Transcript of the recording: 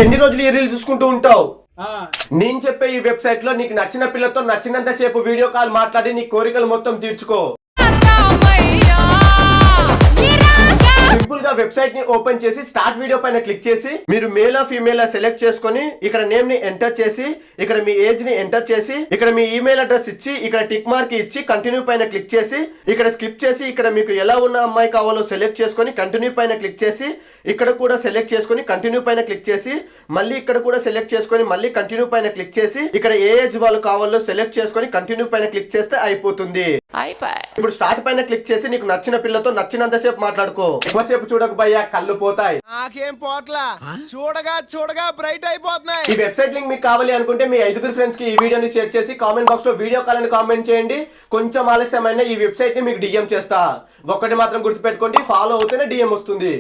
ఎన్ని రోజులు ఈ రీల్ చూసుకుంటూ ఉంటావు? నేను చెప్పే ఈ వెబ్సైట్ లో నీకు నచ్చిన పిల్లతో నచ్చినంత సేపు వీడియో కాల్ మాట్లాడి నీ కోరికలు మొత్తం తీర్చుకో. సింపుల్ గా వెబ్సైట్ ని ఓపెన్ చేసి స్టార్ట్ వీడియో పైన క్లిక్ చేసి మీరు మేల్ ఫీమేల్ సెలెక్ట్ చేసుకొని ఇక్కడ నేమ్ ని ఎంటర్ చేసి ఇక్కడ మీ ఏజ్ ని ఎంటర్ చేసి ఇక్కడ మీ ఈమెయిల్ అడ్రస్ ఇచ్చి ఇక్కడ టిక్ మార్క్ ఇచ్చి కంటిన్యూ పైన క్లిక్ చేసి ఇక్కడ స్కిప్ చేసి ఇక్కడ మీకు ఎలా ఉన్న అమ్మాయి కావాలో సెలెక్ట్ చేసుకొని కంటిన్యూ పైన క్లిక్ చేసి ఇక్కడ కూడా సెలెక్ట్ చేసుకొని కంటిన్యూ పైన క్లిక్ చేసి మళ్ళీ ఇక్కడ కూడా సెలెక్ట్ చేసుకొని మళ్ళీ కంటిన్యూ పైన క్లిక్ చేసి ఇక్కడ ఏ ఏజ్ వాళ్ళు కావాలో సెలెక్ట్ చేసుకొని కంటిన్యూ పైన క్లిక్ చేస్తే అయిపోతుంది. ఇప్పుడు స్టార్ట్ పైన క్లిక్ చేసి నీకు నచ్చిన పిల్లతో నచ్చినంత సేపు మాట్లాడుకో. ఎక్కువసేపు చూడకు భయ్యా, కళ్ళు పోతాయి. నాకేం పోట్లా, చూడగా చూడగా బ్రైట్ అయిపోతున్నాయి. ఈ వెబ్సైట్ లింక్ మీకు కావాలి అనుకుంటే మీ 5 ఫ్రెండ్స్ కి ఈ వీడియోని షేర్ చేసి కామెంట్ బాక్స్ లో వీడియో కాల్ అని కామెంట్ చేయండి. కొంచెం ఆలస్యమైన ఈ వెబ్సైట్ ని మీకు డిఎం చేస్తా. ఒక్కటి మాత్రం గుర్తుపెట్టుకోండి, ఫాలో అవుతేనే డిఎం వస్తుంది.